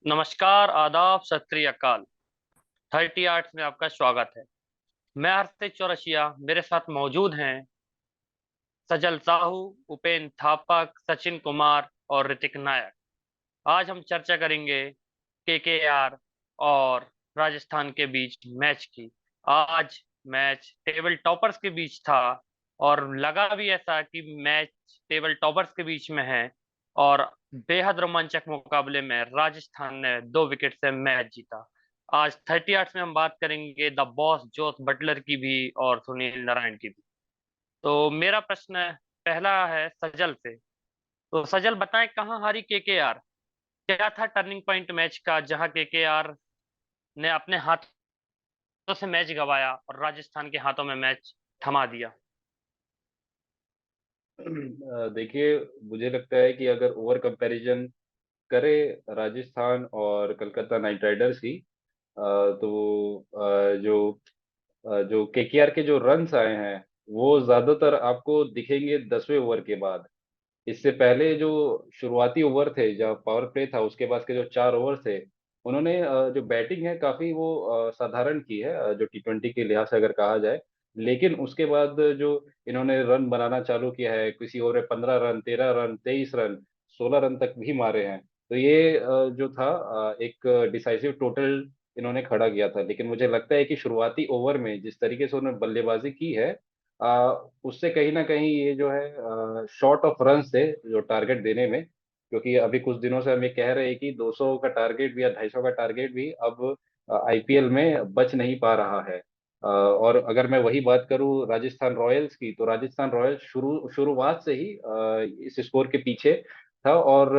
नमस्कार, आदाब, सत श्री अकाल। 30 आर्ट्स में आपका स्वागत है। मैं हर्षित चौरसिया, मेरे साथ मौजूद हैं सजल साहू, उपेन थापक, सचिन कुमार और ऋतिक नायक। आज हम चर्चा करेंगे केकेआर और राजस्थान के बीच मैच की। आज मैच टेबल टॉपर्स के बीच था और लगा भी ऐसा कि मैच टेबल टॉपर्स के बीच में है। और बेहद रोमांचक मुकाबले में राजस्थान ने 2 विकेट से मैच जीता। आज 30 आवर्स में हम बात करेंगे द बॉस जोस बटलर की भी और सुनील नारायण की भी। तो मेरा प्रश्न पहला है सजल से। तो सजल बताएं, कहाँ हारी केकेआर? क्या था टर्निंग पॉइंट मैच का जहां केकेआर ने अपने हाथों से मैच गंवाया और राजस्थान के हाथों में मैच थमा दिया? देखिए, मुझे लगता है कि अगर ओवर कंपैरिजन करे राजस्थान और कलकत्ता नाइट राइडर्स की, तो जो केकेआर के जो रन्स आए हैं वो ज्यादातर आपको दिखेंगे 10वें ओवर के बाद। इससे पहले जो शुरुआती ओवर थे, जब पावर प्ले था, उसके बाद के जो 4 ओवर थे, उन्होंने जो बैटिंग है काफी वो साधारण की है, जो T20 के लिहाज से अगर कहा जाए। लेकिन उसके बाद जो इन्होंने रन बनाना चालू किया है, किसी ओवर में 15 रन, 13 रन, 23 रन, 16 रन तक भी मारे हैं। तो ये जो था, एक डिसाइसिव टोटल इन्होंने खड़ा किया था। लेकिन मुझे लगता है कि शुरुआती ओवर में जिस तरीके से उन्होंने बल्लेबाजी की है, आ, उससे कहीं ना कहीं ये जो है शॉर्ट ऑफ रन थे जो टारगेट देने में। क्योंकि अभी कुछ दिनों से हम ये कह रहे हैं कि 200 का टारगेट भी या 250 का टारगेट भी अब आईपीएल में बच नहीं पा रहा है। और अगर मैं वही बात करूं राजस्थान रॉयल्स की, तो राजस्थान रॉयल्स शुरुआत से ही इस स्कोर के पीछे था। और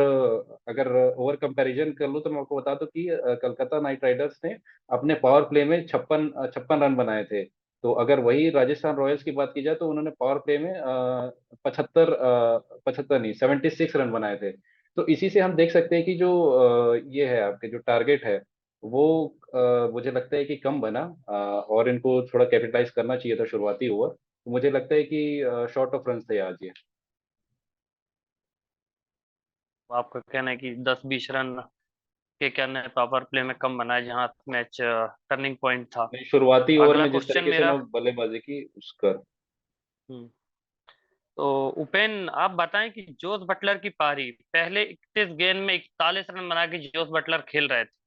अगर ओवर कंपैरिजन कर लूं तो मैं आपको बता दूं कि कलकत्ता नाइट राइडर्स ने अपने पावर प्ले में छप्पन छप्पन रन बनाए थे। तो अगर वही राजस्थान रॉयल्स की बात की जाए तो उन्होंने पावर प्ले में 75, 75 नहीं, 76 रन बनाए थे। तो इसी से हम देख सकते हैं कि जो ये है आपके जो टारगेट है वो मुझे लगता है कि कम बना, और इनको थोड़ा कैपिटलाइज करना चाहिए था शुरुआती ओवर। तो मुझे लगता है कि शॉर्ट ऑफ रन थे आज ये। तो आपका कहना है कि 10-20 रन केकेआर ने पावर प्ले में कम बनाए जहां मैच टर्निंग पॉइंट था। नहीं, शुरुआती ओवर अगला में जिस क्वेश्चन तरीके से मेरा। उन्होंने बल्लेबाजी की उसका। हम्म, तो उपेन, आप बताएं कि जोस बटलर की पारी, पहले 31 गेंद में 41 रन बना के जोस बटलर खेल रहे थे।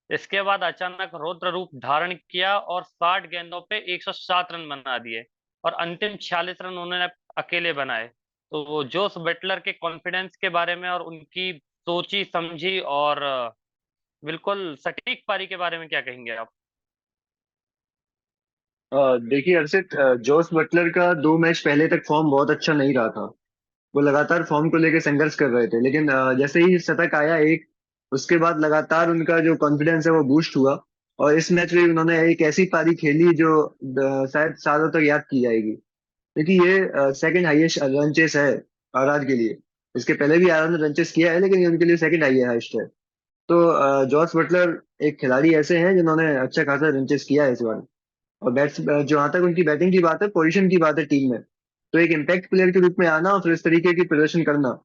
इसके बाद अचानक रौद्र रूप धारण किया और 60 गेंदों पे 107 रन बना दिए और अंतिम 46 रन उन्होंने अकेले बनाए। तो वो जोस बटलर के कॉन्फिडेंस के बारे में और उनकी सोची समझी और बिल्कुल सटीक पारी के बारे में क्या कहेंगे आप? देखिए हर्षित, जोस बटलर का 2 मैच पहले तक फॉर्म बहुत अच्छा नहीं रहा था। वो लगातार फॉर्म को लेकर संघर्ष कर रहे थे, लेकिन जैसे ही शतक आया एक, उसके बाद लगातार उनका जो कॉन्फिडेंस है वो बूस्ट हुआ। और इस मैच में उन्होंने एक ऐसी पारी खेली जो शायद सालों तक याद की जाएगी। क्योंकि ये सेकंड हाईएस्ट रन चेस है आरआर के लिए। इसके पहले भी आरआर ने रन चेस किया है, लेकिन ये उनके लिए सेकंड हाईएस्ट है। तो जॉस बटलर एक खिलाड़ी ऐसे हैं जिन्होंने अच्छा खासा रन चेस किया है इस बार। और जहां तक उनकी बैटिंग की बात है, पोजीशन की बात है टीम में, तो एक इम्पैक्ट प्लेयर के रूप में आना और फिर इस तरीके की प्रदर्शन करना,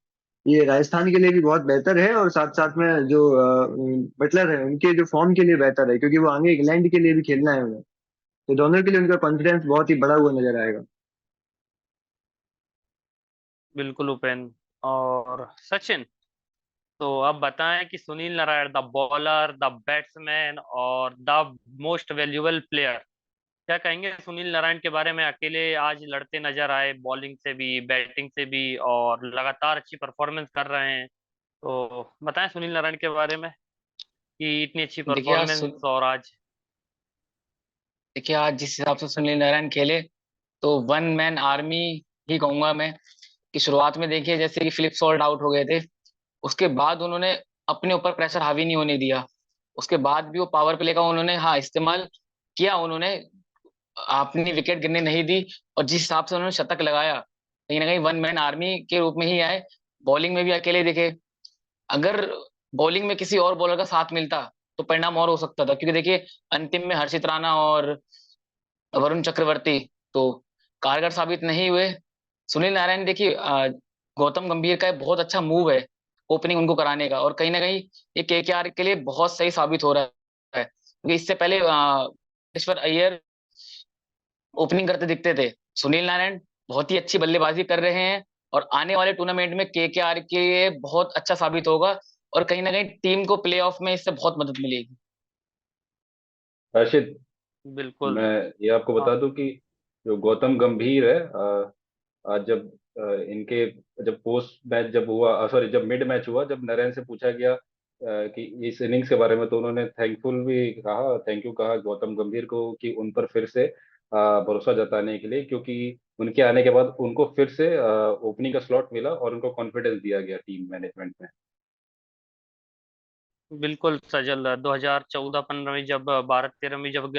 ये राजस्थान के लिए भी बहुत बेहतर है। और साथ साथ में जो बटलर है उनके जो फॉर्म के लिए बेहतर है, क्योंकि वो आगे इंग्लैंड के लिए भी खेलना है उन्हें। तो दोनों के लिए उनका कॉन्फिडेंस बहुत ही बढ़ा हुआ नजर आएगा। बिल्कुल उपेन। और सचिन, तो आप बताएं कि Sunil Narayan, the bowler, the batsman और द मोस्ट वैल्यूएबल प्लेयर, क्या कहेंगे सुनील नारायण के बारे में? अकेले आज लड़ते नजर आए, बॉलिंग से भी बैटिंग से भी, और लगातार अच्छी परफॉर्मेंस कर रहे हैं। तो बताएं सुनील नारायण के बारे में कि इतनी अच्छी देखिए आज परफॉर्मेंस और आज। देखिए आज जिस हिसाब से सुनील नारायण खेले, तो वन मैन आर्मी ही कहूंगा मैं। कि शुरुआत में देखिए जैसे कि फिलिप सॉल्ट आउट हो गए थे, उसके बाद उन्होंने अपने ऊपर प्रेशर हावी नहीं होने दिया। उसके बाद भी वो पावर प्ले का उन्होंने हाँ इस्तेमाल किया। उन्होंने अपनी विकेट गिरने नहीं दी। और जिस हिसाब से उन्होंने शतक लगाया, कहीं ना कहीं वन मैन आर्मी के रूप में ही आए। बॉलिंग में भी अकेले दिखे। अगर बॉलिंग में किसी और बॉलर का साथ मिलता तो परिणाम और हो सकता था, क्योंकि देखिए अंतिम में हर्षित राणा और वरुण चक्रवर्ती तो कारगर साबित नहीं हुए। सुनील नारायण देखिए, गौतम गंभीर का एक बहुत अच्छा मूव है। ओपनिंग उनको कराने का, और कहीं ना कहीं ये केकेआर के लिए बहुत सही साबित हो रहा है, क्योंकि इससे पहले ईश्वर अय्यर ओपनिंग करते दिखते थे। सुनील नारायण बहुत ही अच्छी बल्लेबाजी कर रहे हैं, और आने वाले टूर्नामेंट में केकेआर के लिए बहुत अच्छा साबित होगा, और कहीं ना कहीं टीम को प्लेऑफ में इससे बहुत मदद मिलेगी। हर्षित, बिल्कुल। मैं ये आपको हाँ। बता दूं कि जो गौतम गंभीर है, आज जब इनके जब पोस्ट मैच जब हुआ, सॉरी जब मिड मैच हुआ, जब नरेन से पूछा गया कि इस इनिंग्स के बारे में, तो उन्होंने थैंकफुल भी कहा, थैंक यू कहा गौतम गंभीर को कि उन पर फिर से भरोसा जताने के लिए, क्योंकि उनके आने के बाद उनको फिर से ओपनिंग का स्लॉट मिला और उनको कॉन्फिडेंस दिया गया टीम मैनेजमेंट में। बिल्कुल सजल, 2014-15 में जब भारत 13 में जब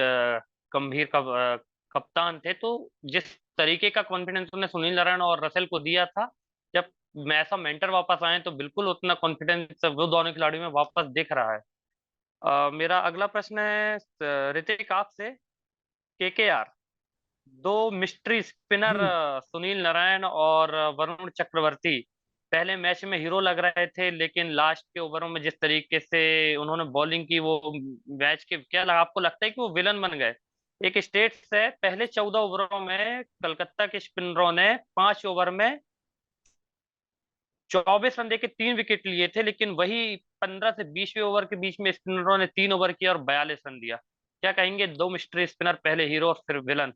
गंभीर का कप्तान थे, तो जिस तरीके का कॉन्फिडेंस उन्होंने सुनील नारायण और रसेल को दिया था, जब ऐसा मेंटर वापस आए तो बिल्कुल उतना कॉन्फिडेंस वो दोनों खिलाड़ियों में वापस दिख रहा है। मेरा अगला प्रश्न है ऋतिक आपसे। केकेआर दो मिस्ट्री स्पिनर जी। सुनील नारायण और वरुण चक्रवर्ती पहले मैच में हीरो लग रहे थे, लेकिन लास्ट के ओवरों में जिस तरीके से उन्होंने बॉलिंग की, वो मैच के क्या लगा, आपको लगता है कि वो विलन बन गए? एक स्टेट्स है, पहले 14 ओवरों में कलकत्ता के स्पिनरों ने 5 ओवर में 24 रन देके 3 विकेट लिए थे, लेकिन वही 15 से 20वें ओवर के बीच में स्पिनरों ने 3 ओवर किया और 42 रन दिया। क्या कहेंगे, दो मिस्ट्री स्पिनर, पहले हीरो और फिर विलन?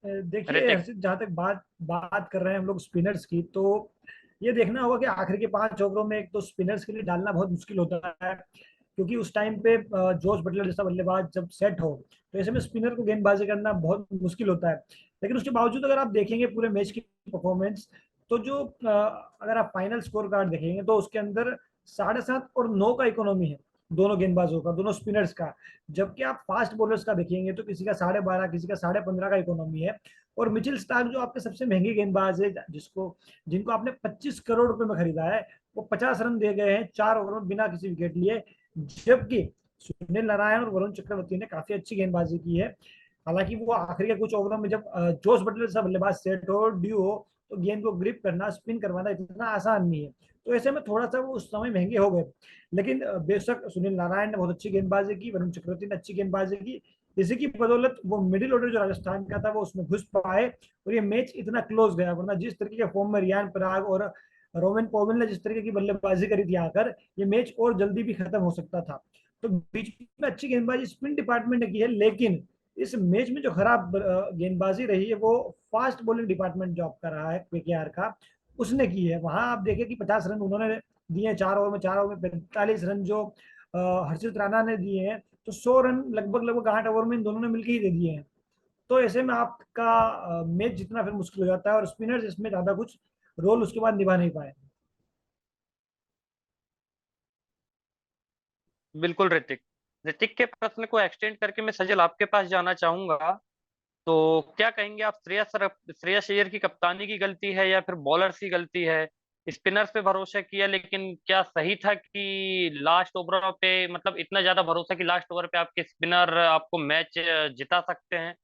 देखिए ऋतिक। हर्षित, जहाँ तक बात बात कर रहे हैं हम लोग स्पिनर्स की, तो ये देखना होगा कि आखिर के 5 ओवरों में एक तो स्पिनर्स के लिए डालना बहुत मुश्किल होता है, क्योंकि उस टाइम पे जोस बटलर जैसा बल्लेबाज जब सेट हो, तो ऐसे में स्पिनर को गेंदबाजी करना बहुत मुश्किल होता है। लेकिन उसके बावजूद अगर आप देखेंगे पूरे मैच की परफॉर्मेंस, तो जो अगर आप फाइनल स्कोर कार्ड देखेंगे तो उसके अंदर 7.5 और 9 का इकोनॉमी है, दोनों गेंदबाजों का, दोनों स्पिनर्स का। जबकि आप फास्ट बॉलर्स का देखेंगे तो किसी का 12.5, किसी का 15.5 का इकोनॉमी है। और मिचेल स्टार्क जो आपके सबसे महंगे गेंदबाज है, जिनको आपने 25 करोड़ रुपए में खरीदा है, वो 50 रन दे गए हैं 4 ओवर में बिना किसी विकेट लिए। जबकि सुनील नारायण और वरुण चक्रवर्ती ने काफी अच्छी गेंदबाजी की है। हालांकि वो आखिरी के कुछ ओवरों में जब जोस बटलर जैसा बल्लेबाज सेट हो, ड्यू हो, तो गेंद को ग्रिप करना, स्पिन करवाना इतना आसान नहीं है। तो ऐसे में थोड़ा सा वो उस समय महंगे हो गए। लेकिन बेशक सुनील नारायण ने बहुत अच्छी गेंदबाजी की, वरुण चक्रवर्ती ने अच्छी गेंदबाजी की। इसी की बदौलत वो मिडिल ऑर्डर जो राजस्थान का था वो उसमें घुस पाए, और ये मैच इतना क्लोज गया। वरना जिस तरीके के फॉर्म में रियान पराग और रोमन पोवेल ने जिस तरीके की बल्लेबाजी करी थी आकर, ये मैच और जल्दी भी खत्म हो सकता था। तो बीच में अच्छी गेंदबाजी स्पिन डिपार्टमेंट ने की है, लेकिन इस मैच में जो खराब गेंदबाजी रही है वो फास्ट बॉलिंग डिपार्टमेंट जो आपका रहा है केकेआर का, उसने की है। वहां आप देखें कि 50 रन उन्होंने दिए 4 ओवर में, 4 ओवर में 45 रन जो हर्षित राणा ने दिए हैं, तो 100 रन लगभग लगभग 8 ओवर में इन दोनों ने मिलकर ही दे दिए हैं। तो ऐसे में आपका मैच जितना फिर मुश्किल हो जाता है, और स्पिनर्स इसमें ज्यादा कुछ रोल उसके बाद निभा नहीं पाए। बिल्कुल ऋतिक। ऋतिक के प्रश्न को एक्सटेंड करके मैं सजल आपके पास जाना चाहूंगा। तो क्या कहेंगे आप, श्रेयस अय्यर की कप्तानी की गलती है या फिर बॉलर्स की गलती है? स्पिनर्स पे भरोसा किया, लेकिन क्या सही था कि लास्ट ओवर पे, मतलब इतना ज्यादा भरोसा कि लास्ट ओवर पे आपके स्पिनर आपको मैच जिता सकते हैं?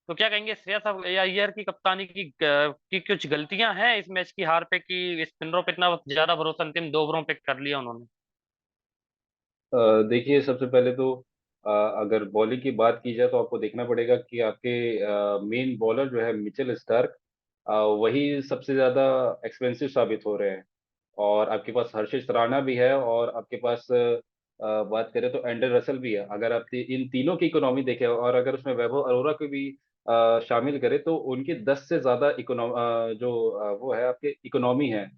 तो क्या कहेंगे, श्रेयस अय्यर की कप्तानी की कुछ गलतियां हैं इस मैच की हार पे, कि स्पिनरों पे इतना ज्यादा भरोसा अंतिम 2 ओवरों पे कर लिया उन्होंने? देखिए, सबसे पहले तो अगर बॉलिंग की बात की जाए तो आपको देखना पड़ेगा कि आपके मेन बॉलर जो है मिचेल स्टार्क, वही सबसे ज्यादा एक्सपेंसिव साबित हो रहे हैं। और आपके पास हर्षित राणा भी है, और आपके पास बात करें तो एंडर रसल भी है। अगर आप इन तीनों की इकोनॉमी देखें, और अगर उसमें वैभव अरोड़ा को भी शामिल करें, तो उनकी 10 से ज्यादा जो वो है आपके इकोनॉमी है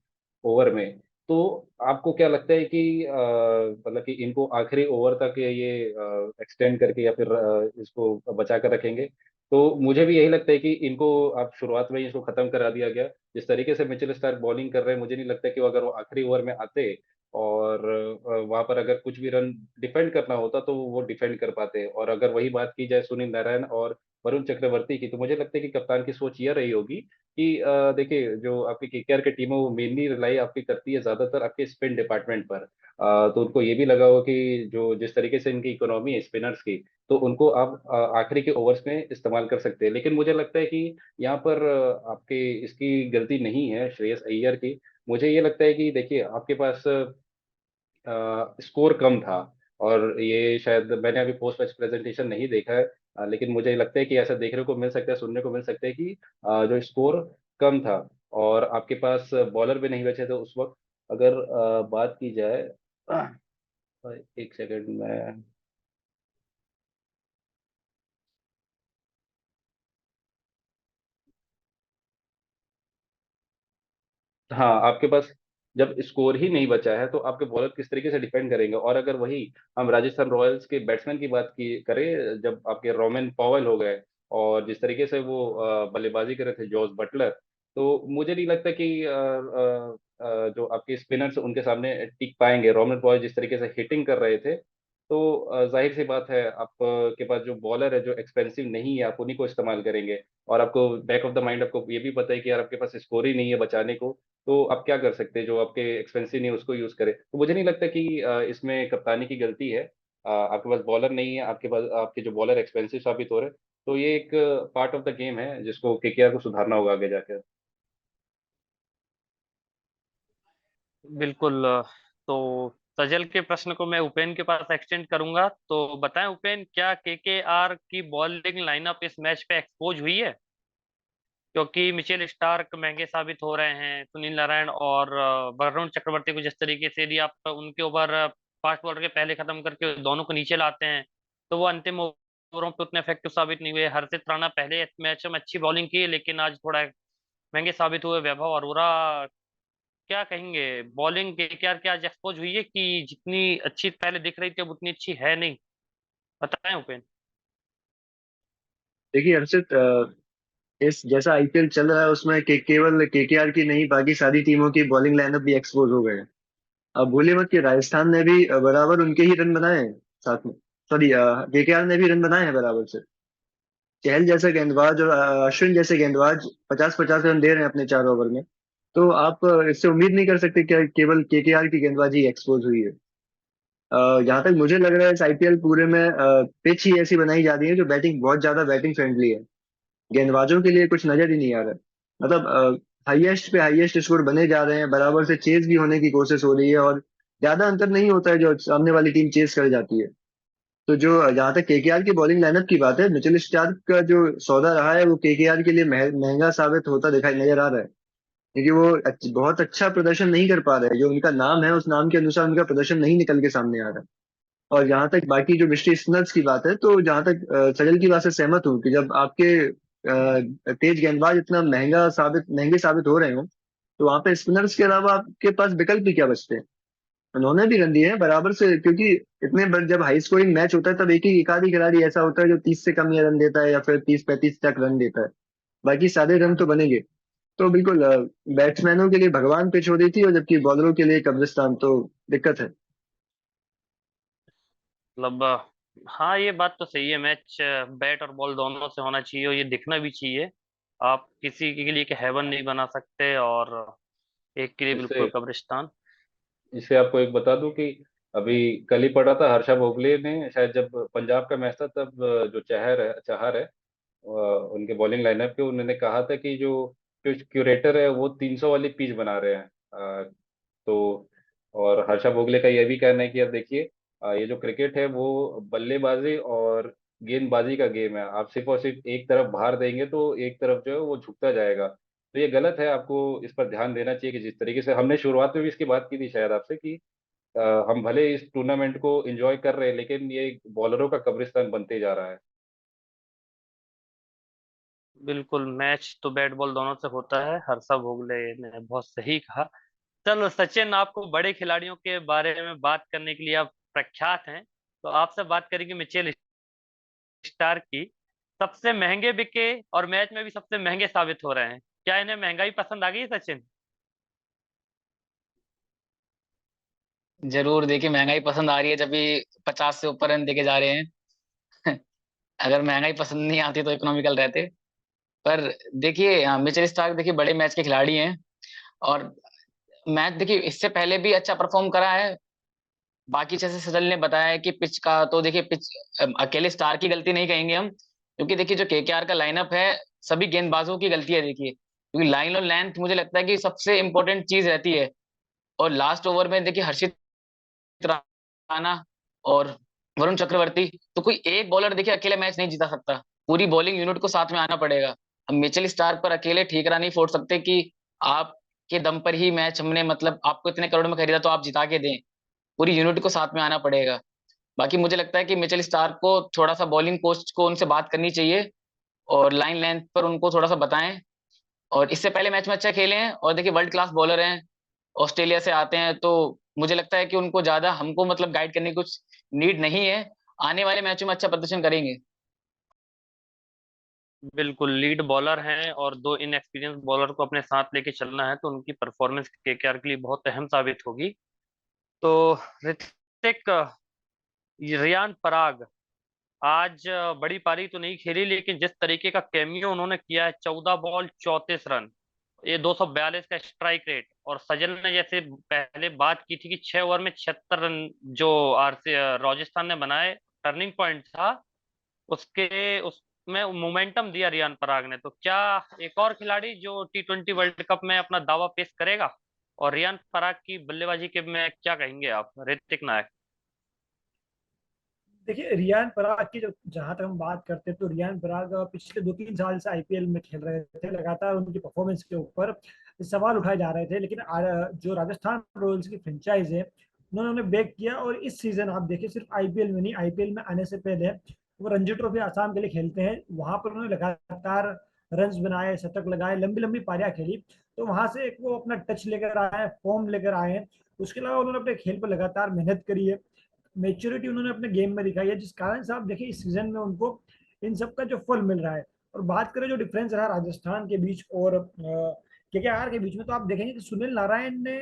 ओवर में। तो आपको क्या लगता है कि मतलब कि इनको आखिरी ओवर तक ये एक्सटेंड करके या फिर इसको बचा कर रखेंगे? तो मुझे भी यही लगता है कि इनको आप शुरुआत में ही इसको खत्म करा दिया गया। जिस तरीके से मिचेल स्टार्क बॉलिंग कर रहे हैं, मुझे नहीं लगता कि वो अगर वो आखिरी ओवर में आते और वहां पर अगर कुछ भी रन डिफेंड करना होता तो वो डिफेंड कर पाते। और अगर वही बात की जाए सुनील नारायण और वरुण चक्रवर्ती की, तो मुझे लगता है कि कप्तान की सोच यह रही होगी कि देखिए जो आपकी केकेआर की टीम है वो मेनली रिलाई आपकी करती है ज्यादातर आपके स्पिन डिपार्टमेंट पर। तो उनको ये भी लगा हो कि जो जिस तरीके से इनकी इकोनॉमी है स्पिनर्स की, तो उनको आप आखिरी के ओवर्स में इस्तेमाल कर सकते हैं। लेकिन मुझे लगता है कि यहाँ पर आपके इसकी गलती नहीं है श्रेयस अय्यर की। मुझे ये लगता है कि देखिए आपके पास स्कोर कम था, और ये शायद मैंने अभी पोस्ट मैच प्रेजेंटेशन नहीं देखा है, लेकिन मुझे लगता है कि ऐसा देखने को मिल सकता है, सुनने को मिल सकता है कि जो स्कोर कम था और आपके पास बॉलर भी नहीं बचे थे उस वक्त। अगर बात की जाए एक सेकंड में। हाँ, आपके पास जब स्कोर ही नहीं बचा है तो आपके बॉलर किस तरीके से डिफेंड करेंगे। और अगर वही हम राजस्थान रॉयल्स के बैट्समैन की बात की करें, जब आपके रोमन पॉवेल हो गए और जिस तरीके से वो बल्लेबाजी कर रहे थे जॉस बटलर, तो मुझे नहीं लगता कि जो आपके स्पिनर्स उनके सामने टिक पाएंगे। रोमन पॉवेल जिस तरीके से हिटिंग कर रहे थे, तो जाहिर सी बात है आप के पास जो बॉलर है जो एक्सपेंसिव नहीं है, आप उन्हीं को इस्तेमाल करेंगे। और आपको बैक ऑफ द माइंड आपको ये भी पता है कि यार आपके पास स्कोर ही नहीं है बचाने को, तो आप क्या कर सकते हैं, जो आपके एक्सपेंसिव नहीं है उसको यूज करें। तो मुझे नहीं लगता कि इसमें कप्तानी की गलती है। आपके पास बॉलर नहीं है, आपके पास आपके जो बॉलर एक्सपेंसिव साबित हो रहे हैं, तो ये एक पार्ट ऑफ द गेम है जिसको केकेआर को सुधारना होगा आगे जाकर। बिल्कुल। तो सजल के प्रश्न को मैं उपेन के पास एक्सटेंड करूंगा। तो बताएं उपेन, क्या केकेआर की बॉलिंग लाइनअप इस मैच पे एक्सपोज हुई है? क्योंकि मिचेल स्टार्क महंगे साबित हो रहे हैं, सुनील नारायण और वरुण चक्रवर्ती को जिस तरीके से यदि आप उनके ओवर फास्ट बॉलर के पहले खत्म करके दोनों को नीचे लाते हैं, तो वो अंतिम ओवरों पे उतने इफेक्टिव साबित नहीं हुए। हर्षित राणा पहले मैच में अच्छी बॉलिंग की, लेकिन आज थोड़ा महंगे साबित हुए। वैभव अरोड़ा, क्या कहेंगे, बॉलिंग केकेआर की आज एक्सपोज हुई है कि जितनी अच्छी पहले दिख रही थी अब उतनी अच्छी है नहीं? बताएं उपेन। देखिए हर्षित, इस जैसा आईपीएल चल रहा है उसमें केवल केकेआर की नहीं, बाकी सारी टीमों की बॉलिंग लाइनअप भी एक्सपोज हो गए हैं। अब भूलिए मत कि राजस्थान ने भी बराबर उनके ही रन बनाए हैं साथ में। सॉरी, केकेआर ने भी रन बनाए हैं बराबर से। चहल जैसे गेंदबाज और अश्विन जैसे गेंदबाज 50-50 रन दे रहे हैं अपने 4 ओवर में। तो आप इससे उम्मीद नहीं कर सकते कि केवल केकेआर की गेंदबाजी एक्सपोज हुई है। जहां तक मुझे लग रहा है इस आईपीएल पूरे में पिच ही ऐसी बनाई जा रही है जो बहुत ज्यादा बैटिंग फ्रेंडली है। गेंदबाजों के लिए कुछ नजर ही नहीं आ रहा है। मतलब हाईएस्ट पे हाईएस्ट स्कोर बने जा रहे हैं, बराबर से चेज भी होने की कोशिश हो रही है, और ज्यादा अंतर नहीं होता है जो सामने वाली टीम चेज कर जाती है। तो जो जहां तक केकेआर की बॉलिंग लाइनअप की बात है, मिचेल स्टार्क का जो सौदा रहा है वो केकेआर के लिए महंगा साबित होता दिखाई नजर आ रहा है। क्योंकि वो बहुत अच्छा प्रदर्शन नहीं कर पा रहे हैं। जो उनका नाम है उस नाम के अनुसार उनका प्रदर्शन नहीं निकल के सामने आ रहा है। और जहां तक बाकी जो मिस्ट्री स्पिनर्स की बात है, तो जहां तक सजल की बात से सहमत हूँ कि जब आपके तेज गेंदबाज इतना महंगे साबित हो रहे हो, तो वहां पे स्पिनर्स के अलावा आपके पास विकल्प भी क्या बचते हैं। उन्होंने भी रन दिए हैं बराबर से, क्योंकि जब हाई स्कोरिंग मैच होता है तब एक आध ही खिलाड़ी ऐसा होता है जो 30 से कम या रन देता है या फिर 30-35 तक रन देता है। बाकी सारे रन तो बनेंगे। तो बिल्कुल बैट्समैनों के लिए भगवान पिच हो रही थी, और जबकि बॉलरों के लिए कब्रिस्तान, तो दिक्कत है। मतलब हाँ, ये बात तो सही है। मैच बैट और बॉल दोनों से होना चाहिए और ये दिखना भी चाहिए। आप किसी के लिए हेवन नहीं बना सकते और एक के लिए इससे बिल्कुल कब्रिस्तान। इससे आपको एक बता दूं कि अभी कल ही पढ़ा था, हर्षा भोगले ने शायद जब पंजाब का मैच था तब जो चाहर है उनके बॉलिंग लाइनअप के, उन्होंने कहा था कि जो क्यूरेटर है वो 300 वाली पिच बना रहे हैं। तो और हर्षा भोगले का यह भी कहना है कि अब देखिए ये जो क्रिकेट है वो बल्लेबाजी और गेंदबाजी का गेम है। आप सिर्फ और सिर्फ एक तरफ भार देंगे तो एक तरफ जो है वो झुकता जाएगा। तो ये गलत है, आपको इस पर ध्यान देना चाहिए कि जिस तरीके से हमने शुरुआत में भी इसकी बात की थी शायद आपसे कि हम भले इस टूर्नामेंट को एंजॉय कर रहे हैं, लेकिन ये बॉलरों का कब्रिस्तान बनते जा रहा है। बिल्कुल, मैच तो बैट बॉल दोनों से होता है। हर्षा भोगले ने बहुत सही कहा। चलो सचिन, आपको बड़े खिलाड़ियों के बारे में बात करने के लिए आप प्रख्यात हैं, तो आपसे बात करेंगे मिचेल स्टार की। सबसे महंगे बिके और मैच में भी सबसे महंगे साबित हो रहे हैं। क्या इन्हें महंगाई पसंद आ गई है सचिन? जरूर। देखिए, महंगाई पसंद आ रही है जब भी 50 से ऊपर रन देके जा रहे हैं। अगर महंगाई पसंद नहीं आती तो इकोनॉमिकल रहते। पर देखिए मिचेल स्टार्क देखिए बड़े मैच के खिलाड़ी हैं, और मैच देखिए इससे पहले भी अच्छा परफॉर्म करा है। बाकी जैसे सजल ने बताया है कि पिच का, तो देखिए पिच अकेले स्टार की गलती नहीं कहेंगे हम, क्योंकि देखिए जो केकेआर का लाइनअप है सभी गेंदबाजों की गलती है देखिए, क्योंकि लाइन और लेंथ मुझे लगता है कि सबसे इंपॉर्टेंट चीज रहती है। और लास्ट ओवर में देखिए हर्षित राणा और वरुण चक्रवर्ती, तो कोई एक बॉलर देखिए अकेले मैच नहीं जीता सकता, पूरी बॉलिंग यूनिट को साथ में आना पड़ेगा। हम मिचेल स्टार्क पर अकेले ठीकरा नहीं फोड़ सकते कि आपके दम पर ही मैच हमने, मतलब आपको इतने करोड़ में खरीदा तो आप जिता के दें, पूरी यूनिट को साथ में आना पड़ेगा। बाकी मुझे लगता है कि मिचेल स्टार्क को थोड़ा सा बॉलिंग कोच को उनसे बात करनी चाहिए, और लाइन लेंथ पर उनको थोड़ा सा बताएं। और इससे पहले मैच में अच्छा खेले हैं, और देखिए वर्ल्ड क्लास बॉलर हैं, ऑस्ट्रेलिया से आते हैं, तो मुझे लगता है कि उनको ज्यादा हमको मतलब गाइड करने की कुछ नीड नहीं है, आने वाले मैचों में अच्छा प्रदर्शन करेंगे। बिल्कुल, लीड बॉलर हैं और दो इनएक्सपीरियंस बॉलर को अपने साथ लेके चलना है, तो उनकी परफॉर्मेंस केकेआर के लिए बहुत अहम साबित होगी। तो ऋतिक, ये रियान पराग आज बड़ी पारी तो नहीं खेली, लेकिन जिस तरीके का कैमियो उन्होंने किया है, 14 बॉल 34 रन, ये 242 का स्ट्राइक रेट, और सजल ने जैसे पहले बात की थी कि 6 ओवर में 76 रन जो आरसी राजस्थान ने बनाए, टर्निंग पॉइंट था उसके, उसमें मोमेंटम दिया रियान पराग ने। तो क्या एक और खिलाड़ी जो T20 वर्ल्ड कप में अपना दावा पेश करेगा? और रियान पराग की बल्लेबाजी के में क्या कहेंगे आप, ऋतिक नायक? देखिए रियान पराग की जो जहां तक हम बात करते हैं, तो रियान पराग पिछले 2-3 साल से आईपीएल में खेल रहे थे, लगातार उनकी परफॉर्मेंस के ऊपर सवाल उठाए जा रहे थे, लेकिन जो राजस्थान रॉयल्स की फ्रेंचाइज है उन्होंने उन्हें बैक किया, और इस सीजन आप देखिए सिर्फ आईपीएल में नहीं, आईपीएल में आने से पहले वो रणजी ट्रॉफी आसाम के लिए खेलते हैं, वहां पर उन्होंने लगातार रन बनाए, शतक लगाए, लंबी लंबी पारियां खेली, तो वहां से एक वो अपना टच लेकर आए, फॉर्म लेकर आए हैं। उसके अलावा उन्होंने अपने खेल पर लगातार मेहनत करी है, मेच्योरिटी उन्होंने अपने गेम में दिखाई है, जिस कारण से आप देखिए इस सीजन में उनको इन सब का जो फल मिल रहा है। और बात करें जो डिफरेंस रहा राजस्थान के बीच और केकेआर के बीच में, तो आप देखेंगे कि सुनील नारायण ने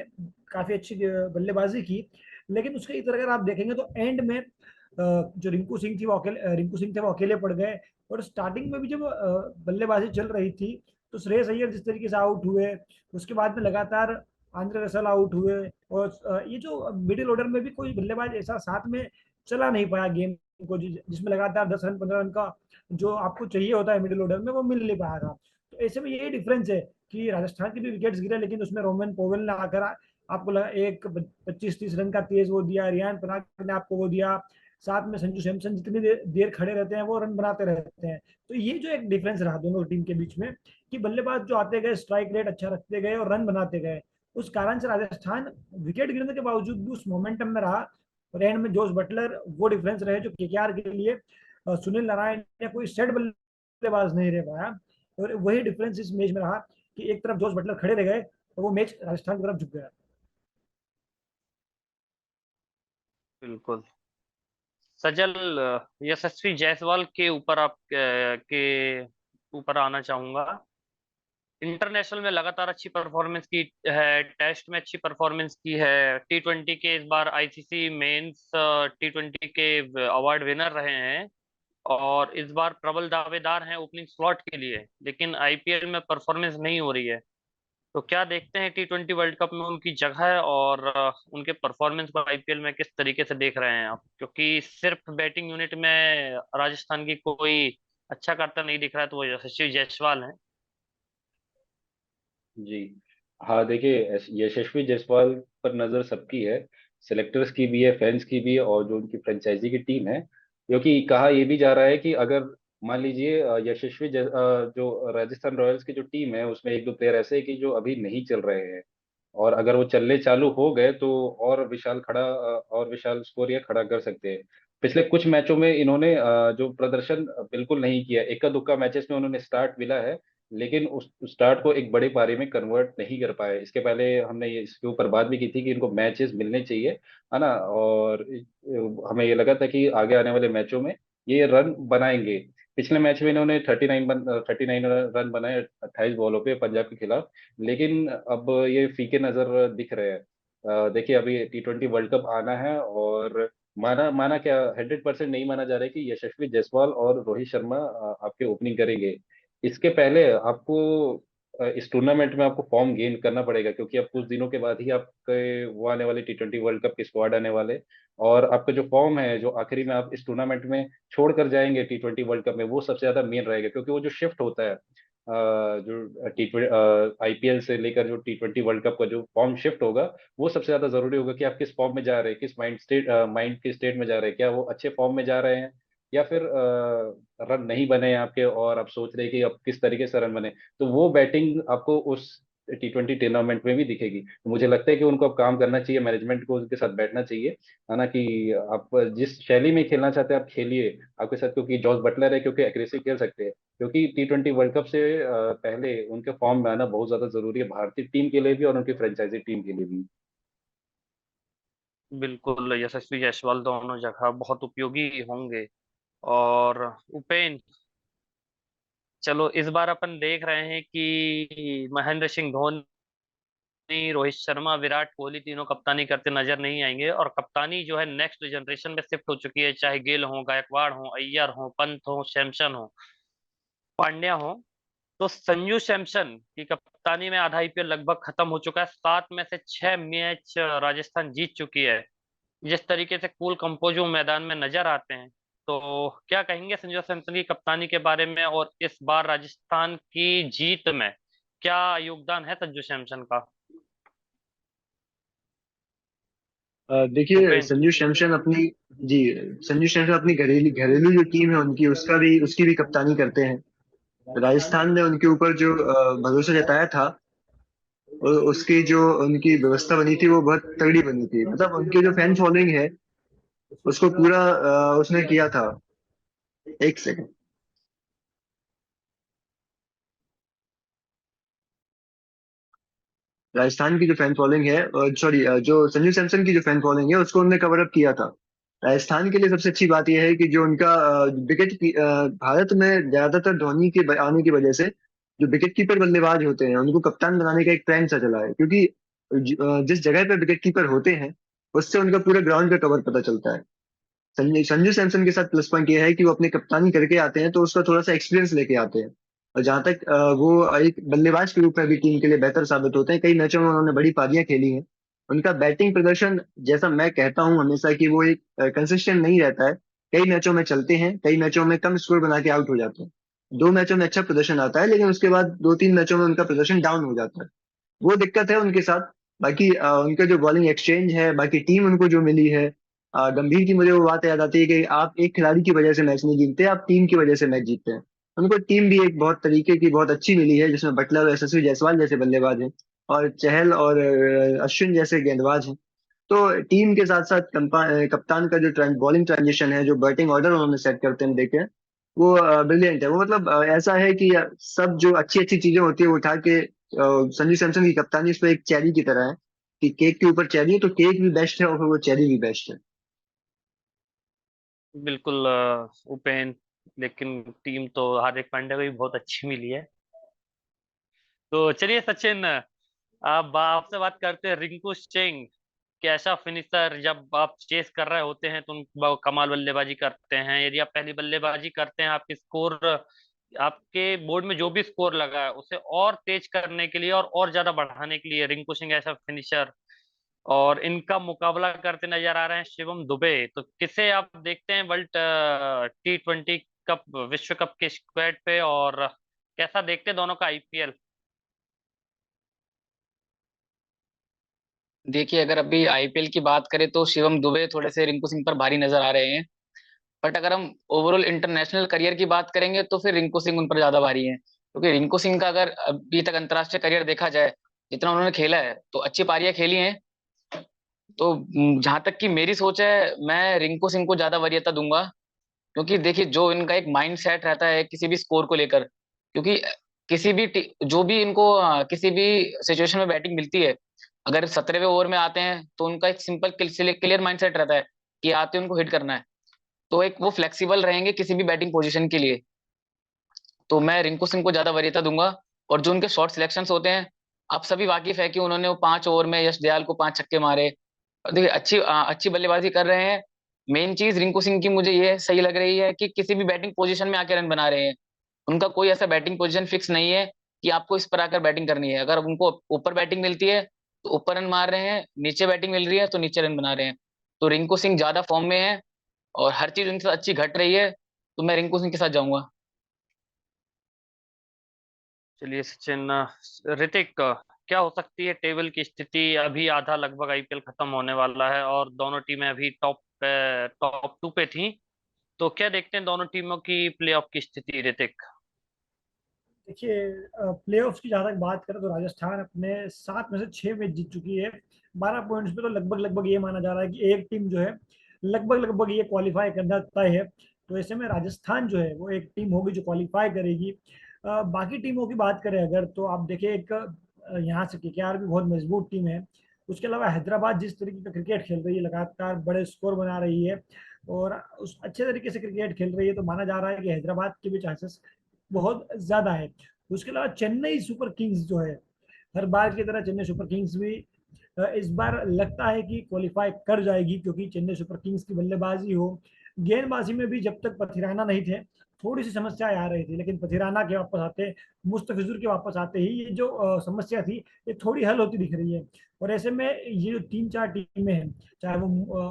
काफी अच्छी बल्लेबाजी की, लेकिन उसके इधर अगर आप देखेंगे तो एंड में जो रिंकू सिंह थे वो अकेले पड़ गए, और स्टार्टिंग में भी जब बल्लेबाजी चल रही थी तो श्रेयस अय्यर जिस तरीके से आउट हुए, उसके बाद में लगातार आंद्रे रसल आउट हुए, और ये जो मिडिल ऑर्डर में भी कोई बल्लेबाज ऐसा साथ में चला नहीं पाया गेम को, जिसमें लगातार 10 रन 15 रन का जो आपको चाहिए होता है मिडिल ऑर्डर में, वो मिल नहीं पाया था। तो ऐसे में यही डिफरेंस है कि राजस्थान के भी विकेट्स गिरे, लेकिन उसमें रोमन पोवेल ने आकर आपको लगा एक 25-30 रन का तेज वो दिया, रियान पराग ने आपको वो दिया, साथ में संजू सैमसन जितनी देर खड़े रहते हैं वो रन बनाते रहते हैं। तो ये जो एक डिफरेंस रहा दोनों टीम के बीच में, कि बल्लेबाज जो आते गए स्ट्राइक रेट अच्छा रखते गए और रन बनाते गए, उस कारण से राजस्थान विकेट गिरने के बावजूद भी उस मोमेंटम में रहा, और एंड में जोश बटलर वो डिफरेंस रहे जो केकेआर के लिए सुनील नारायण या कोई सेट बल्लेबाज नहीं रह पाया, और वही डिफरेंस इस मैच में रहा कि एक तरफ जोश बटलर खड़े रह गए तो वो मैच राजस्थान की तरफ झुक गया। बिल्कुल। सजल, यशस्वी जायसवाल के ऊपर आप के ऊपर आना चाहूंगा। इंटरनेशनल में लगातार अच्छी परफॉर्मेंस की है, टेस्ट में अच्छी परफॉर्मेंस की है, T20 के इस बार आईसीसी मेंस T20 के अवार्ड विनर रहे हैं, और इस बार प्रबल दावेदार हैं ओपनिंग स्लॉट के लिए, लेकिन आईपीएल में परफॉर्मेंस नहीं हो रही है। तो क्या देखते हैं T20 वर्ल्ड कप में उनकी जगह और उनके परफॉर्मेंस को आईपीएल में किस तरीके से देख रहे हैं आप? क्योंकि सिर्फ बैटिंग यूनिट में राजस्थान की कोई अच्छा करता नहीं दिख रहा है, तो वो यशस्वी जायसवाल हैं। जी हाँ, देखिए यशस्वी जायसवाल पर नज़र सबकी है, सिलेक्टर्स की भी है, फैंस की भी है, और जो उनकी फ्रेंचाइजी की टीम है। क्योंकि कहा यह भी जा रहा है कि अगर मान लीजिए जो राजस्थान रॉयल्स की जो टीम है उसमें एक दो प्लेयर ऐसे हैं कि जो अभी नहीं चल रहे हैं, और अगर वो चलने चालू हो गए तो और विशाल स्कोर ये खड़ा कर सकते हैं। पिछले कुछ मैचों में इन्होंने जो प्रदर्शन बिल्कुल नहीं किया, इक्का दुक्का मैचेस में उन्होंने स्टार्ट मिला है, लेकिन उस स्टार्ट को एक बड़े पारी में कन्वर्ट नहीं कर पाए। इसके पहले हमने ये इसके ऊपर बात भी की थी कि इनको मैचेस मिलने चाहिए, है ना, और हमें ये लगा था कि आगे आने वाले मैचों में ये रन बनाएंगे। पिछले मैच में इन्होंने 39 रन बनाए 28 बॉलों पे पंजाब के खिलाफ, लेकिन अब ये फीके नजर दिख रहे हैं। देखिए अभी T20 वर्ल्ड कप आना है, और माना माना क्या 100% नहीं माना जा रहा है कि यशस्वी जायसवाल और रोहित शर्मा आपके ओपनिंग करेंगे। इसके पहले आपको इस टूर्नामेंट में आपको फॉर्म गेन करना पड़ेगा, क्योंकि अब कुछ दिनों के बाद ही आपके वो आने वाले T20 वर्ल्ड कप के स्क्वाड आने वाले, और आपका जो फॉर्म है जो आखिरी में आप इस टूर्नामेंट में छोड़ कर जाएंगे T20 वर्ल्ड कप में, वो सबसे ज्यादा मेन रहेगा, क्योंकि वो जो शिफ्ट होता है जो आईपीएल से लेकर जो T20 वर्ल्ड कप का जो फॉर्म शिफ्ट होगा, वो सबसे ज्यादा जरूरी होगा कि आप किस फॉर्म में जा रहे हैं, किस माइंड के स्टेट में जा रहे हैं, क्या वो अच्छे फॉर्म में जा रहे हैं, या फिर रन नहीं बने हैं आपके और आप सोच रहे हैं कि अब किस तरीके से रन बने। तो वो बैटिंग आपको उस T20 टूर्नामेंट में भी दिखेगी। तो मुझे लगता है कि उनको अब काम करना चाहिए, मैनेजमेंट को उनके साथ बैठना चाहिए, है ना, कि आप जिस शैली में खेलना चाहते हैं आप खेलिए आपके साथ, क्योंकि जॉस बटलर है, क्योंकि एक्रेसी खेल सकते हैं, क्योंकि T20 वर्ल्ड कप से पहले उनके फॉर्म में आना बहुत ज्यादा जरूरी है, भारतीय टीम के लिए भी और उनकी फ्रेंचाइजी टीम के लिए भी। बिल्कुल यशस्वी जायसवाल दोनों जगह बहुत उपयोगी होंगे। और उपेन, चलो इस बार अपन देख रहे हैं कि महेंद्र सिंह धोनी, रोहित शर्मा, विराट कोहली तीनों कप्तानी करते नजर नहीं आएंगे, और कप्तानी जो है नेक्स्ट जनरेशन में शिफ्ट हो चुकी है, चाहे गिल हो, गायकवाड़ हो, अय्यर हो, पंत हो, सैमसन हो, पांड्या हो। तो संजू सैमसन की कप्तानी में आधा आईपीएल लगभग खत्म हो चुका है, 7 में से 6 मैच राजस्थान जीत चुकी है। जिस तरीके से कूल कंपोज वो मैदान में नजर आते हैं, तो क्या कहेंगे संजू सैमसन की कप्तानी के बारे में, और इस बार राजस्थान की जीत में क्या योगदान है संजू सैमसन का? देखिए उपेन। संजू सैमसन अपनी जी संजू सैमसन अपनी घरेलू घरेलू जो टीम है उनकी उसकी भी कप्तानी करते हैं। राजस्थान ने उनके ऊपर जो भरोसा जताया था और उसकी जो उनकी व्यवस्था बनी थी वो बहुत तगड़ी बनी थी, मतलब उनकी जो फैन फॉलोइंग है उसको पूरा उसने किया था। एक सेकंड। राजस्थान की जो फैन फॉलोइंग है, सॉरी, जो संजू सैमसन की जो फैन फॉलोइंग है उसको उन्होंने कवर अप किया था। राजस्थान के लिए सबसे अच्छी बात यह है कि जो उनका विकेट, भारत में ज्यादातर धोनी के आने की वजह से जो विकेट कीपर बल्लेबाज होते हैं उनको कप्तान बनाने का एक ट्रेंड सा चला है, क्योंकि जिस जगह पे विकेट कीपर होते हैं उससे उनका पूरा ग्राउंड का कवर पता चलता है। संजू संजू सैमसन के साथ प्लस पॉइंट ये है कि वो अपनी कप्तानी करके आते हैं तो उसका थोड़ा सा एक्सपीरियंस लेके आते हैं, और जहां तक वो एक बल्लेबाज के रूप में भी टीम के लिए बेहतर साबित होते हैं। कई मैचों में उन्होंने बड़ी पारियां खेली हैं। उनका बैटिंग प्रदर्शन, जैसा मैं कहता हूं हमेशा, कि वो एक कंसिस्टेंट नहीं रहता है। कई मैचों में चलते हैं, कई मैचों में कम स्कोर बना के आउट हो जाते हैं। 2 मैचों में अच्छा प्रदर्शन आता है लेकिन उसके बाद 2-3 मैचों में उनका प्रदर्शन डाउन हो जाता है। वो दिक्कत है उनके साथ। बाकी उनका जो बॉलिंग एक्सचेंज है, बाकी टीम उनको जो मिली है, गंभीर की मुझे वो बात याद आती है कि आप एक खिलाड़ी की वजह से मैच नहीं जीतते, आप टीम की वजह से मैच जीतते हैं। उनको टीम भी एक बहुत तरीके की बहुत अच्छी मिली है, जिसमें बटलर और यशस्वी जायसवाल जैसे बल्लेबाज हैं, और चहल और अश्विन जैसे गेंदबाज हैं। तो टीम के साथ साथ कप्तान का जो बॉलिंग ट्रांजिशन है, जो बैटिंग ऑर्डर उन्होंने सेट करते हैं देखे हैं, वो ब्रिलियंट है। वो मतलब ऐसा है कि सब जो अच्छी अच्छी चीजें होती है वो उठा के संजू सैमसन की कप्तानी उस पर एक चेरी की तरह है, कि केक के ऊपर चेरी है तो केक भी बेस्ट है और फिर वो चेरी भी बेस्ट है। बिल्कुल उपेन, लेकिन टीम तो हार्दिक पांड्या को भी बहुत अच्छी मिली है। तो चलिए सचिन, अब आपसे बात करते हैं रिंकू सिंह। कैसा फिनिशर, जब आप चेस कर रहे होते हैं तो कमाल बल्लेबाजी करते हैं। यदि आप पहली बल्लेबाजी करते हैं, आपकी स्कोर, आपके बोर्ड में जो भी स्कोर लगा है उसे और तेज करने के लिए और ज्यादा बढ़ाने के लिए रिंकू सिंह ऐसा फिनिशर, और इनका मुकाबला करते नजर आ रहे हैं शिवम दुबे। तो किसे आप देखते हैं वर्ल्ड T20 कप, विश्व कप के स्क्वाड पे, और कैसा देखते हैं दोनों का आईपीएल? देखिए, अगर अभी आईपीएल की बात करें तो शिवम दुबे थोड़े से रिंकू सिंह पर भारी नजर आ रहे हैं। बट अगर हम ओवरऑल इंटरनेशनल करियर की बात करेंगे तो फिर रिंकू सिंह उन पर ज्यादा भारी है, क्योंकि रिंकू सिंह का अगर अभी तक अंतर्राष्ट्रीय करियर देखा जाए, जितना उन्होंने खेला है तो अच्छी पारियां खेली हैं। तो जहां तक कि मेरी सोच है, मैं रिंकू सिंह को ज्यादा वरीयता दूंगा। क्योंकि देखिए, जो इनका एक माइंड सेट रहता है किसी भी स्कोर को लेकर, क्योंकि जो भी इनको किसी भी सिचुएशन में बैटिंग मिलती है, अगर 17वें ओवर में आते हैं तो उनका एक सिंपल क्लियर माइंड सेट रहता है कि आते उनको हिट करना है। तो एक वो फ्लेक्सिबल रहेंगे किसी भी बैटिंग पोजीशन के लिए। तो मैं रिंकू सिंह को ज्यादा वरीयता दूंगा। और जो उनके शॉर्ट सिलेक्शंस होते हैं, आप सभी वाकिफ है कि उन्होंने वो 5 ओवर में यश दयाल को 5 छक्के मारे। और देखिए, अच्छी बल्लेबाजी कर रहे हैं। मेन चीज रिंकू सिंह की मुझे ये सही लग रही है कि किसी भी बैटिंग पोजीशन में आके रन बना रहे हैं। उनका कोई ऐसा बैटिंग पोजीशन फिक्स नहीं है कि आपको इस पर आकर बैटिंग करनी है। अगर उनको ऊपर बैटिंग मिलती है तो ऊपर रन मार रहे हैं, नीचे बैटिंग मिल रही है तो नीचे रन बना रहे हैं। तो रिंकू सिंह ज्यादा फॉर्म में है और हर चीज उनके साथ अच्छी घट रही है, तो मैं रिंकू सिंह के साथ जाऊंगा। चलिए सचिन, ऋतिक, क्या हो सकती है टेबल की स्थिति? अभी आधा लगभग आईपीएल खत्म होने वाला है और दोनों टीमें अभी टॉप टू पे थी। तो क्या देखते हैं दोनों टीमों की प्लेऑफ की स्थिति, ऋतिक? देखिए, प्लेऑफ्स की जहां तक बात करें तो राजस्थान अपने 7 में से 6 मैच जीत चुकी है 12 पॉइंट्स पे। तो लगभग लगभग ये माना जा रहा है कि एक टीम जो है लगभग लगभग ये क्वालिफाई करना तय है। तो ऐसे में राजस्थान जो है वो एक टीम होगी जो क्वालिफाई करेगी। बाकी टीमों की बात करें अगर, तो आप देखिए एक यहाँ से केकेआर भी बहुत मजबूत टीम है। उसके अलावा हैदराबाद जिस तरीके का क्रिकेट खेल रही है, लगातार बड़े स्कोर बना रही है और उस अच्छे तरीके से क्रिकेट खेल रही है, तो माना जा रहा है कि हैदराबाद के भी चांसेस बहुत ज्यादा है। उसके अलावा चेन्नई सुपर किंग्स जो है, हर बार की तरह चेन्नई सुपर किंग्स भी इस बार लगता है कि क्वालिफाई कर जाएगी, क्योंकि चेन्नई सुपर किंग्स की बल्लेबाजी हो, गेंदबाजी में भी जब तक पथिराना नहीं थे थोड़ी सी समस्याएं आ रही थी, लेकिन पथिराना के वापस आते, मुस्तफिजुर के वापस आते ही ये जो समस्या थी ये थोड़ी हल होती दिख रही है। और ऐसे में ये जो 3-4 टीमें हैं, चाहे वो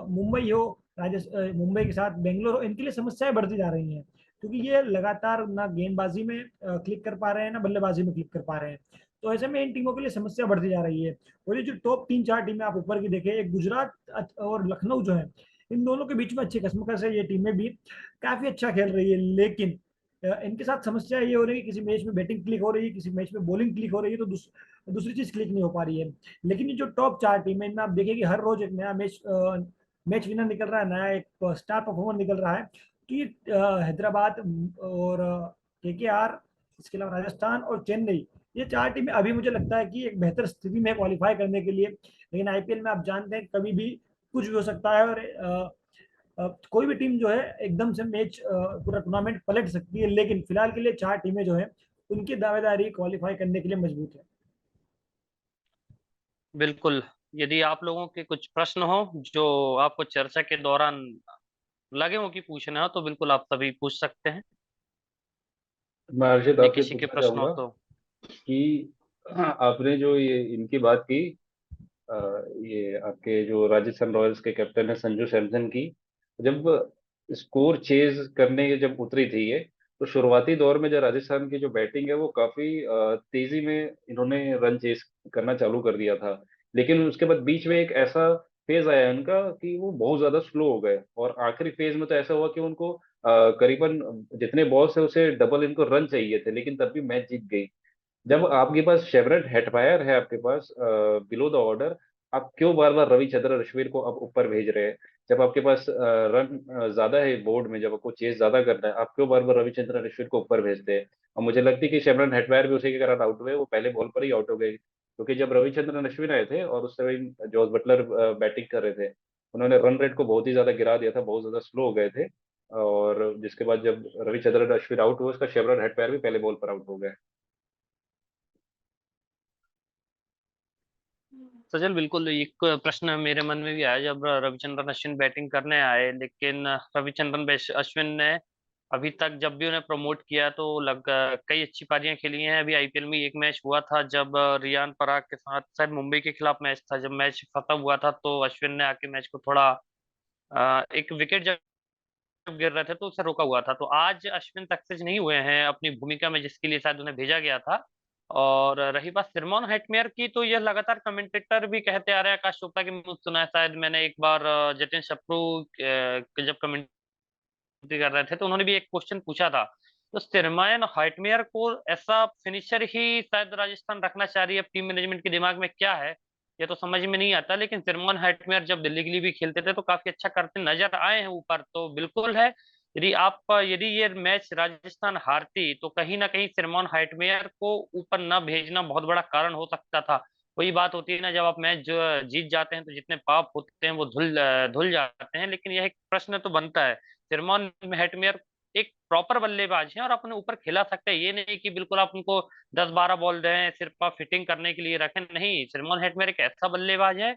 मुंबई हो, मुंबई के साथ बेंगलोर हो, इनके लिए समस्याएं बढ़ती जा रही हैं, क्योंकि ये लगातार ना गेंदबाजी में क्लिक कर पा रहे हैं ना बल्लेबाजी में क्लिक कर पा रहे हैं। तो ऐसे में इन टीमों के लिए समस्या बढ़ती जा रही है। और ये जो टॉप 3-4 टीमें आप ऊपर की देखें, एक गुजरात और लखनऊ जो है, इन दोनों के बीच में अच्छी कसमकस है। ये टीमें भी काफी अच्छा खेल रही है, लेकिन इनके साथ समस्या ये हो रही है कि किसी मैच में बैटिंग क्लिक हो रही है, किसी मैच में बॉलिंग क्लिक हो रही है, तो दूसरी चीज क्लिक नहीं हो पा रही है। लेकिन ये जो टॉप 4 टीमें, इनमें आप देखिए कि हर रोज एक नया मैच विनर निकल रहा है, नया एक स्टार परफॉर्मर निकल रहा है। तो ये हैदराबाद और केकेआर, इसके अलावा राजस्थान और चेन्नई, ये 4 टीमें अभी मुझे लगता है कि एक बेहतर स्थिति में क्वालिफाई करने के लिए। लेकिन आईपीएल में आप जानते हैं कभी भी कुछ भी हो सकता है, और कोई भी टीम जो है एकदम से मैच पूरा टूर्नामेंट पलट सकती है। लेकिन फिलहाल के लिए 4 टीमें जो है उनकी दावेदारी क्वालिफाई करने के लिए मजबूत है। बिल्कुल। यदि आप लोगों के कुछ प्रश्न हो जो आपको चर्चा के दौरान लगे हो कि पूछना हो, तो बिल्कुल आप सभी पूछ सकते हैं। मैं अर्षित यदि आपसे किसी के पूछना प्रश्न हो चाहूंगा तो। कि आपने जो ये इनकी बात की, अ, ये आपके जो राजस्थान रॉयल्स के कैप्टन है संजू सैमसन की, जब स्कोर चेज करने के जब उतरी थी ये, तो शुरुआती दौर में जो राजस्थान की जो बैटिंग है वो काफी तेजी में इन्होंने रन चेज करना चालू कर दिया था। लेकिन उसके बाद बीच में एक ऐसा फेज आया इनका कि वो बहुत ज्यादा स्लो हो गए, और आखिरी फेज में तो ऐसा हुआ कि उनको करीबन जितने बॉल्स है उसे डबल इनको रन चाहिए थे, लेकिन तब भी मैच जीत गई। जब आपके पास शेवरट हेटमायर है आपके पास बिलो द ऑर्डर, आप क्यों बार बार रविचंद्रन अश्विन को अब ऊपर भेज रहे हैं? जब आपके पास रन ज्यादा है बोर्ड में, जब आपको चेस ज्यादा करना है, आप क्यों बार बार रविचंद्रन अश्विन को ऊपर भेजते हैं? और मुझे लगती है कि शेवरन हेटमायर भी उसी के कारण आउट हुए, वो पहले बॉल पर ही आउट हो गए, क्योंकि जब रविचंद्रन अश्विन आए थे और उस समय जॉस बटलर बैटिंग कर रहे थे, उन्होंने रन रेट को बहुत ही ज्यादा गिरा दिया था, बहुत ज्यादा स्लो हो गए थे। और जिसके बाद जब रविचंद्रन अश्विन आउट हुए, उसका शेवरन हेटमायर भी पहले बॉल पर आउट हो गए। सजल, बिल्कुल एक प्रश्न मेरे मन में भी आया जब रविचंद्रन अश्विन बैटिंग करने आए, लेकिन अश्विन ने अभी तक जब भी उन्हें प्रमोट किया तो कई अच्छी पारियां खेली हैं। अभी आईपीएल में एक मैच हुआ था जब रियान पराग के साथ शायद मुंबई के खिलाफ मैच था, जब मैच खत्म हुआ था तो अश्विन ने आके मैच को थोड़ा एक विकेट जब गिर रहे थे तो उसे रोका हुआ था। तो आज अश्विन सक्सेस नहीं हुए हैं अपनी भूमिका में जिसके लिए शायद उन्हें भेजा गया था। और रही बात सिरमॉन हेटमेयर की, तो यह लगातार कमेंटेटर भी कहते आ रहे हैं, आकाश चोपड़ा के मुंह सुना है शायद मैंने एक बार, जतिन शप्रू जब कमेंट्री कर रहे थे तो उन्होंने भी एक क्वेश्चन पूछा था। तो सिरमॉन हेटमेयर को ऐसा फिनिशर ही शायद राजस्थान रखना चाह रही है, टीम मैनेजमेंट के दिमाग में क्या है ये तो समझ में नहीं आता। लेकिन सिरमॉन हेटमेयर जब दिल्ली के लिए भी खेलते थे तो काफी अच्छा करते नजर आए हैं ऊपर, तो बिल्कुल है। यदि ये मैच राजस्थान हारती तो कहीं ना कहीं सिरमॉन हेटमेयर को ऊपर न भेजना बहुत बड़ा कारण हो सकता था। वही बात होती है ना, जब आप मैच जो जीत जाते हैं तो जितने पाप होते हैं वो धुल जाते हैं। लेकिन यह एक प्रश्न तो बनता है, सिरमॉन हेटमेयर एक प्रॉपर बल्लेबाज है और अपने ऊपर खिला सकते हैं, ये नहीं कि बिल्कुल आप उनको 10-12 बॉल दें सिर्फ आप फिटिंग करने के लिए रखें। नहीं, सलमान हेटमेयर एक ऐसा बल्लेबाज है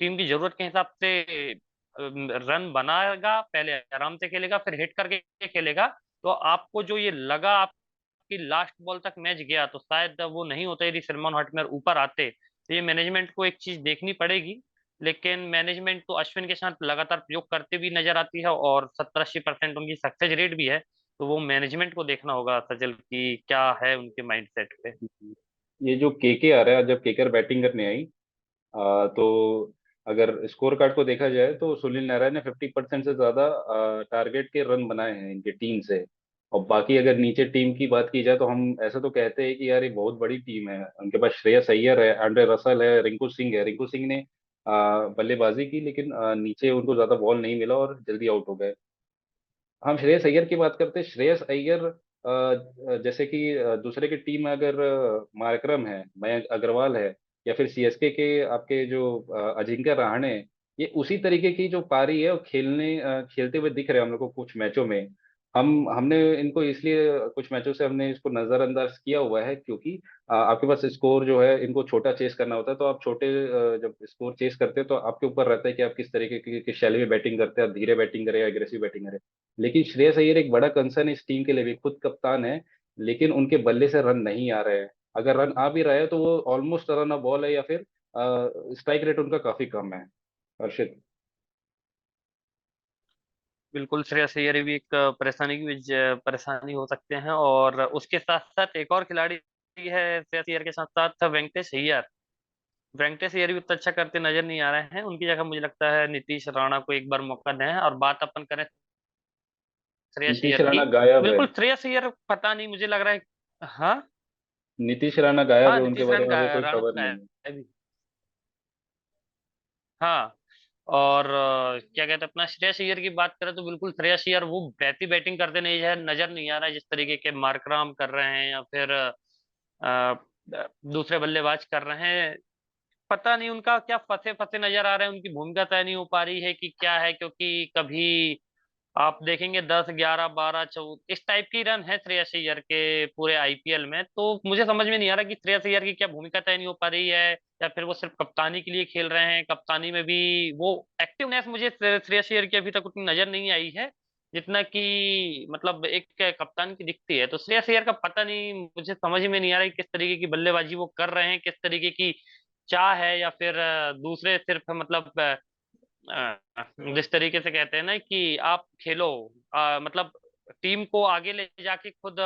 टीम की जरूरत के हिसाब से रन बनाएगा, पहले आराम से खेलेगा फिर हिट करके खेलेगा। तो आपको जो ये लगा कि लास्ट बॉल तक मैच गया तो शायद वो नहीं होता यदि सलमान हटमेर ऊपर आते। तो ये मैनेजमेंट को एक चीज देखनी पड़ेगी। लेकिन मैनेजमेंट तो अश्विन के साथ लगातार प्रयोग करते भी नजर आती है और 70-80% उनकी सक्सेस रेट भी है। तो वो मैनेजमेंट को देखना होगा सजल की क्या है उनके माइंडसेट पे। ये जो केके आ रहा है, जब केकर बैटिंग करने आई तो अगर स्कोर कार्ड को देखा जाए तो सुनील नारायण ने 50% से ज्यादा टारगेट के रन बनाए हैं इनके टीम से। और बाकी अगर नीचे टीम की बात की जाए तो हम ऐसा तो कहते हैं कि यार ये बहुत बड़ी टीम है। उनके पास श्रेयस अय्यर है, एंड्रे रसल है, रिंकू सिंह है। रिंकू सिंह ने बल्लेबाजी की, लेकिन नीचे उनको ज्यादा बॉल नहीं मिला और जल्दी आउट हो गए। हम श्रेयस अय्यर की बात करते हैं। श्रेयस अय्यर जैसे कि दूसरे की टीम में अगर मार्करम है, मयंक अग्रवाल है, या फिर सीएसके के आपके जो अजिंक्य रहाणे हैं, ये उसी तरीके की जो पारी है वो खेलते हुए दिख रहे हैं हम लोग को कुछ मैचों में। हमने इनको इसलिए कुछ मैचों से हमने इसको नजरअंदाज किया हुआ है क्योंकि आपके पास स्कोर जो है इनको छोटा चेस करना होता है। तो आप छोटे जब स्कोर चेस करते हैं तो आपके ऊपर रहता है कि आप किस तरीके की किस शैली में बैटिंग करते हैं, आप धीरे बैटिंग करें या एग्रेसिव बैटिंग करें। लेकिन श्रेयस अय्यर एक बड़ा कंसर्न इस टीम के लिए भी, खुद कप्तान है, लेकिन उनके बल्ले से रन नहीं आ रहे हैं। अगर रन आ भी रहा है तो वो ऑलमोस्ट रन अ बॉल है, या फिर स्ट्राइक रेट उनका काफी कम है। हर्षित। बिल्कुल श्रेयस अय्यर भी एक परेशानी की परेशानी हो सकते हैं। और उसके साथ साथ एक और खिलाड़ी भी है श्रेयस अय्यर के साथ साथ वेंकटेश अय्यर। वेंकटेश अय्यर भी उतना अच्छा करते नजर नहीं आ रहे हैं। उनकी जगह मुझे लगता है नीतीश राणा को एक बार मौका दें। और बात अपन करें श्रेयस नीतीश अय्यर की, राणा गायब है। बिल्कुल श्रेयस अय्यर पता नहीं मुझे लग रहा है। हाँ। नीतीश राणा गायब हाँ है, उनके नीतीश बारे में अभी कोई राणा तो खबर गायब नहीं है। है भी। हाँ। और क्या कहते हैं अपना श्रेयस अय्यर की बात करें तो बिल्कुल श्रेयस अय्यर वो वैसी बैटिंग करते नहीं है नजर नहीं आ रहा है जिस तरीके के मार्कराम कर रहे हैं या फिर अ, दूसरे बल्लेबाज कर रहे हैं। पता नहीं उनका क्या फंसे फंसे नजर आ रहे हैं। उनकी भूमिका तय नहीं हो पा रही है कि क्या है, क्योंकि कभी आप देखेंगे 10, 11, 12, 14 इस टाइप की रन है श्रेयस अय्यर के पूरे आईपीएल में। तो मुझे समझ में नहीं आ रहा कि श्रेयस अय्यर की क्या भूमिका तय नहीं हो पा रही है या फिर वो सिर्फ कप्तानी के लिए खेल रहे हैं। कप्तानी में भी वो एक्टिवनेस मुझे श्रेयस अय्यर की अभी तक उतनी नजर नहीं आई है जितना कि मतलब एक कप्तान की दिखती है। तो श्रेयस अय्यर का पता नहीं, मुझे समझ में नहीं आ रहा कि किस तरीके की बल्लेबाजी वो कर रहे हैं, किस तरीके की चाह है, या फिर दूसरे सिर्फ मतलब जिस तरीके से कहते हैं ना कि आप खेलो, मतलब टीम को आगे ले जाके खुद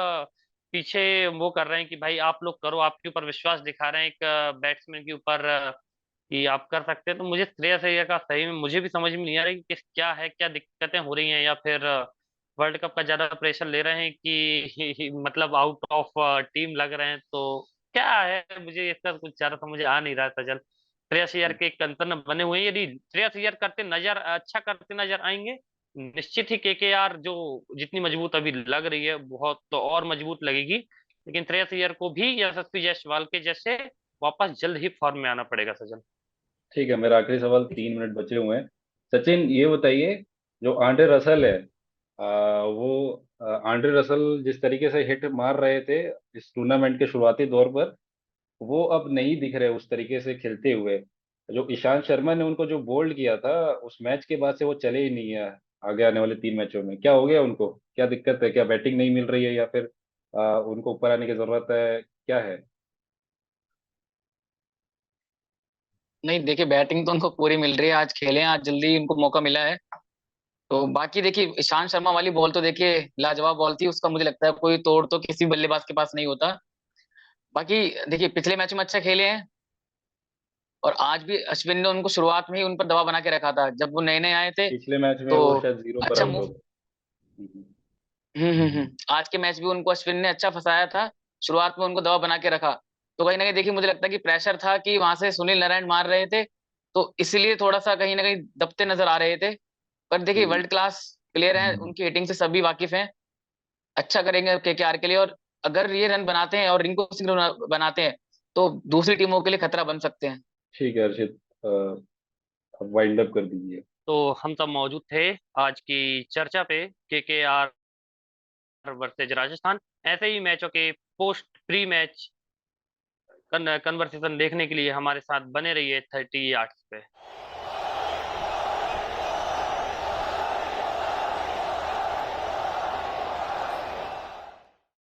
पीछे वो कर रहे हैं कि भाई आप लोग करो, आपके ऊपर विश्वास दिखा रहे हैं एक बैट्समैन के ऊपर कि आप कर सकते हैं। तो मुझे श्रेयस अय्यर का सही में मुझे भी समझ में नहीं आ रहा कि किस क्या है, क्या दिक्कतें हो रही हैं, या फिर वर्ल्ड कप का ज्यादा प्रेशर ले रहे हैं कि मतलब आउट ऑफ टीम लग रहे हैं। तो क्या है, मुझे इसका कुछ ज्यादा समझ आ नहीं रहा सजल। श्रेयस अय्यर के एक अंतर बने हुए हैं। यदि श्रेयस अय्यर करते नजर अच्छा करते नजर आएंगे निश्चित ही केकेआर जो जितनी मजबूत अभी लग रही है बहुत तो और मजबूत लगेगी। लेकिन श्रेयस अय्यर को भी यशस्वी जायसवाल के जैसे वापस जल्द ही फॉर्म में आना पड़ेगा सजल। ठीक है, मेरा आखिरी सवाल, 3 मिनट बचे हुए हैं। सचिन, ये बताइए, जो आंड्रे रसल है, वो आंड्रे रसल जिस तरीके से हिट मार रहे थे इस टूर्नामेंट के शुरुआती दौर पर, वो अब नहीं दिख रहे उस तरीके से खेलते हुए। जो ईशांत शर्मा ने उनको जो बोल्ड किया था, उस मैच के बाद से वो चले ही नहीं है। आगे आने वाले 3 मैचों में क्या हो गया उनको? क्या दिक्कत है? क्या बैटिंग नहीं मिल रही है, या फिर उनको ऊपर आने की जरूरत है? क्या है? नहीं देखिए, बैटिंग तो उनको पूरी मिल रही है, आज खेले हैं, आज जल्दी उनको मौका मिला है। तो बाकी देखिए, ईशांत शर्मा वाली बॉल तो देखिए लाजवाब बॉल थी, उसका मुझे लगता है कोई तोड़ तो किसी बल्लेबाज के पास नहीं होता। बाकी देखिए, पिछले मैच में अच्छा खेले हैं, और आज भी अश्विन ने उनको शुरुआत में ही उन पर दबाव बना के रखा था जब वो नए नए आए थे। पिछले मैच में तो वो शायद 0 पर अच्छा आउट हो मूव। गए। हम्म। आज के मैच भी उनको अश्विन ने अच्छा फंसाया था, शुरुआत में उनको दबाव बना के रखा। तो कहीं ना कहीं देखिए, मुझे लगता है कि प्रेशर था कि वहां से सुनील नारायण मार रहे थे, तो इसलिए थोड़ा सा कहीं ना कहीं दबते नजर आ रहे थे। पर देखिए, हम्म। वर्ल्ड क्लास प्लेयर हैं, उनकी हिटिंग से सभी वाकिफ हैं। अच्छा करेंगे केकेआर के लिए, और अगर ये रन बनाते हैं और रिंकू सिंह रन बनाते हैं तो दूसरी टीमों के लिए खतरा बन सकते हैं। ठीक है हर्षित, अब वाइंड अप कर दीजिए। तो हम सब मौजूद थे आज की चर्चा पे केकेआर वर्सेज राजस्थान। ऐसे ही मैचों के पोस्ट प्री मैच कन्वर्सेशन देखने के लिए हमारे साथ बने रहिए 30 आर्ट्स पे।